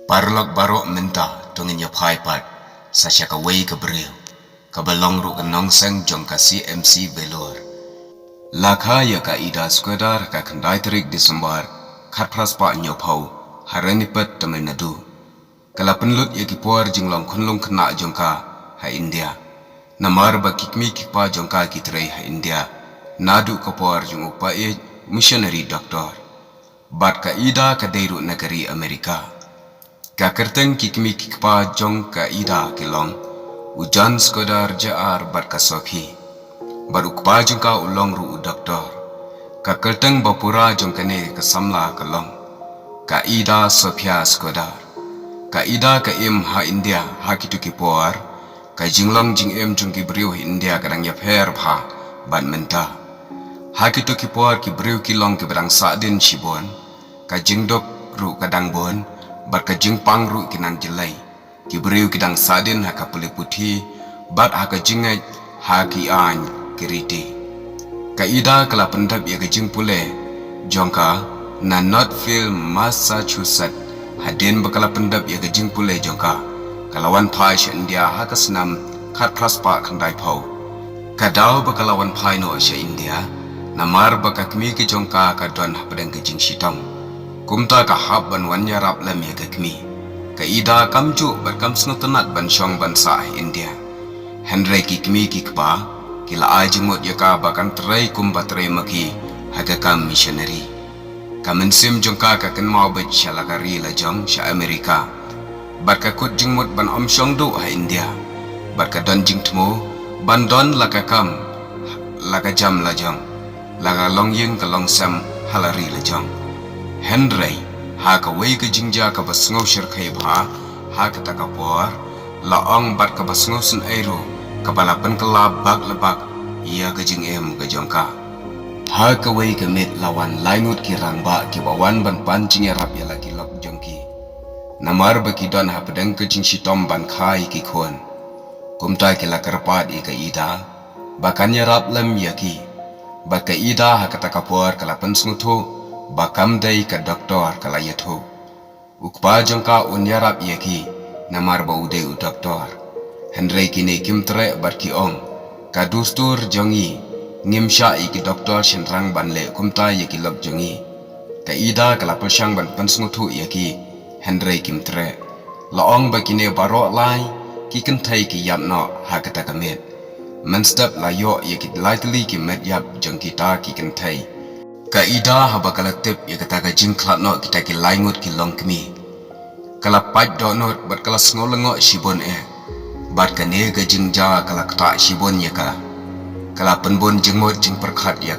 Parlok barok menta tungin ya phai pat sasya ka wei ka breu ka balong ru ka nongseng jong ka CMC Velor lakha ya ka ida squadar ka khandai tarik Disember khat pras pa nyo phau haranipat Tamil Nadu kala penlut ya ki por jinglong khunlung khna jong ka ha India namar ba kikmi kikpa jong ka ki trei ha India nadu ka por jong upa e missionary doctor bat ka ida ka deiru negeri Amerika ka kerteng kikmi kikpa jong ka ida kilong ujan skodar jaar bat ka sokhi baru kpa jong ka ulong ru doktor ka kerteng bapura jong kane ka samla kalong ka ida Sophia skodar ka ida ka im ha India ha kitu kipor ka jinglong jing em jong ki briu India kadang ya pher pha ban menta ha kitu kipor ki briu kilong ki berang sadin shibon ka jingdok ru kadang bon bat ka jingpang ru kinan jelai ki briu kidang sadin ha ka puli puthi bat ha ka jingai ha ki an kiriti ka ida kala pendap ya ka jingpule jongka na Northfield Massachusetts hadin bakala pendap ya ka jingpule jongka kalawan phai sha India ha ka snam khat praspa khandai phau ka daw bakalawan phai no sha India namar baka kmi ki jongka ka don ha padang ka jing shitong kumta ka hab ban wan yarap lam ya ka kmi ka ida kamju bat kam snutanat ban shong ban sa India Henry ki kmi ki kpa kila ajimot ya ka bakan trai kum batrai maki haga kam missionary kamen sim jongka ka kan mau bet shalakari la jong sha Amerika bat ka kut jingmot ban om shong du ha India bat ka don jing tmo ban don la ka kam la ka jam la jong la ka long yeng ka long sam halari la jong Henry ha ka wei ka jingja ka basngau shir khai bha ha ka ta ka por la ong bat ka basngau sun airo ka balapan ka la bak la bak ia ka jing em ka jongka ha ka wei ka met lawan laingut ki rangba ki bawan ban pan jing ya rap ya la ki lok jongki namar ba ki don ha padang ka jing shitom ban khai ki khon kumta ki la karpat I ka ida bakan ya rap lam ya ki ba ka ida ha ka ta ka por ka la pan snutho bakam dai ka doktor kala yatho ukpa jongka unyarap yaki namar ba ude u doktor Henry kini kimtre bar ki ong ka dustur jongi ngimsha I ki doktor shenrang banle kumta yaki lok jongi ka ida kala persyang ban pensngutu yaki Henry kimtre la ong ba kini baro lai ki kentai ki yapno ha kata kamet menstep la yo yaki lightly ki met yap jongki ta ki kentai ka ida haba kala tip ya kata ka jing klat no kita ki laingut ki long kmi kala paj do not bat kala sngolengo shibon bat ka ne ka jing ja kala kta shibon ya kala penbon jingmot jing perkhat ya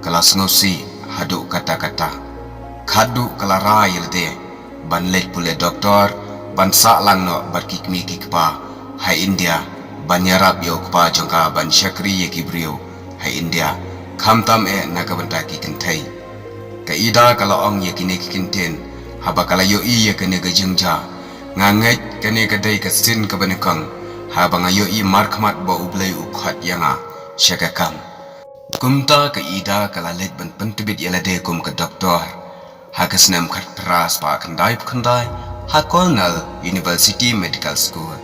kala sngosi hadu kata kata khadu kala ra yelde ban let pule doktor ban sa lang no bat ki kmi ki kpa hai India ban yarap yo kpa jongka ban shakri ya ki brio hai India khamtam naga banta ki kentai ka ida kala ong ye kine ki kinten haba kala yo I ye kene ga jingja nganget kene ka dai ka sin ka banekang haba nga yo I markmat ba ublai u khat yanga shakakam kumta ka ida kala let ban pentibit yala de kum ka doktor ha ka snam khat pras pa khandai ha Cornell University Medical School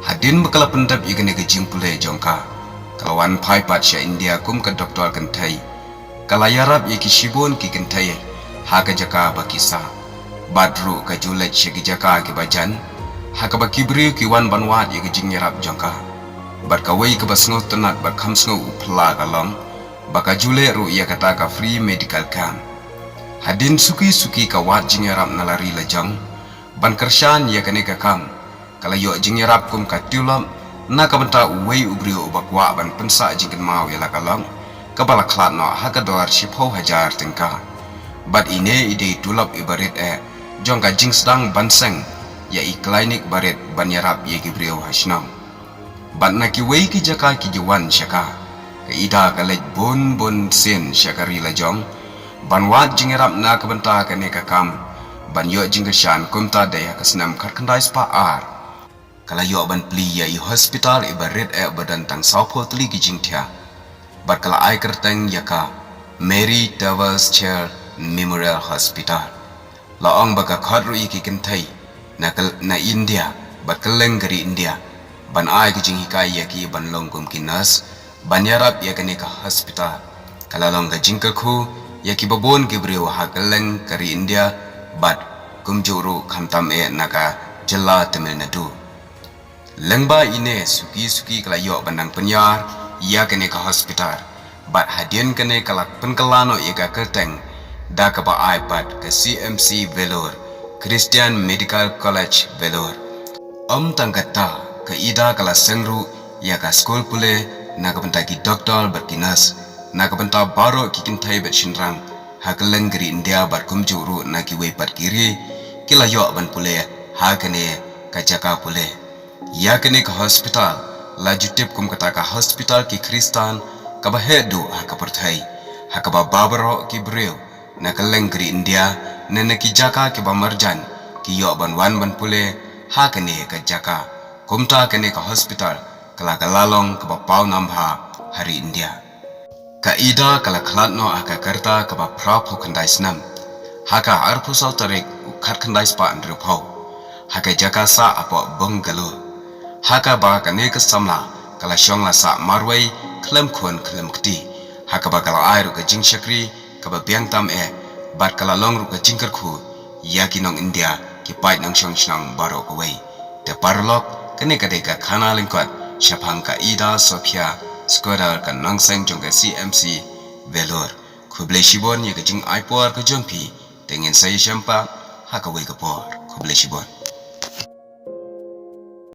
hadin bakala pendap ye kene ga jingpule jongka kawan phai pat sha India kum ka doktor kentai kala yarap ye ki shibon ki kentai ha ka jaka bakisa badru ka julet shigi jaka ki bajan ha ka bakibri ki wan banwat ye ki jing yarap jongka bat ka wei ka basngo tanat bat khamsngo upla kalong baka jule ru ye kata ka free medical camp hadin suki ka wat jing yarap nalari lajang ban kershan ye kane ka kam kala yo jing yarap kum ka tulam na ka banta uwei ubrio bakwa ban pensa jingkan mau yala kalong kabala klat no hakador shipho hajar tingka bat ine ide tulap ibarit jongka jingsdang banseng ya I klinik barit banyarap ye gibrio hasnam bat na ki wei ki jaka ki jiwan shaka ka ida ka lej bon sen shakari la jong banwat jingerap na ka banta ka ne ka kam ban yo jingashan kumta daya kasnam kharkandai spa ar kala yo ban pli ya I hospital ibarit badan tang saupotli ki jingthia bat kala ai kerteng yaka Mary Towers Chair Memorial Hospital la ong baka khadru ki kentai na India bat keleng gari India ban ai ke jing hikai ya ki ban long kum kinas ban yarap ya kene ka hospital kala long ga jing ku ya ki babon ke breu ha keleng gari India bat kum juru khamtam naka jilla Tamil Nadu lengba ine suki kala yo banang penyar ya kene ka hospital bat hadian kene kalak penkelano ya ka kerteng da ka ba iPad ke CMC Vellore Christian Medical College Vellore tangkata ke ida kala sengru ya ka school pule na ka benta ki doktor berkinas na ka benta baro ki kintai bet shinrang ha keleng geri India bar kum juru na ki wei pat kiri kila yo ban pule ha kene ka jaka pule ya kene ka hospital la jutip kum kata ka hospital ki Kristan ka ba hedu ha ka perthai ha ka ba babaro ki breu na keleng geri India na ki jaka ki ba marjan ki yo ban wan ban pule ha kene ka jaka kumta kene ka hospital kala kalalong ka ba pau namha hari India ka ida kala khalatno aka karta ka ba prap hukandai snam haka arpusal tarik ukhat khandai spa andru phau haka jaka sa apa bungalo haka ba kane ka samla kala shongla sa marwai klem khon klem kti haka ba kala airu ka jing shakri ka ba biang tam bat kala long ru ka jingkar khu yaki nong India ki pai nong shong shnang baro ko wei te parlok kene ka de ka khana lingkot shapang ka ida sophia skoda ka nong seng jong ka CMC Vellore khuble shibon ye ka jing aipor ka jong pi tengen sai shampa haka wei ka por khuble shibon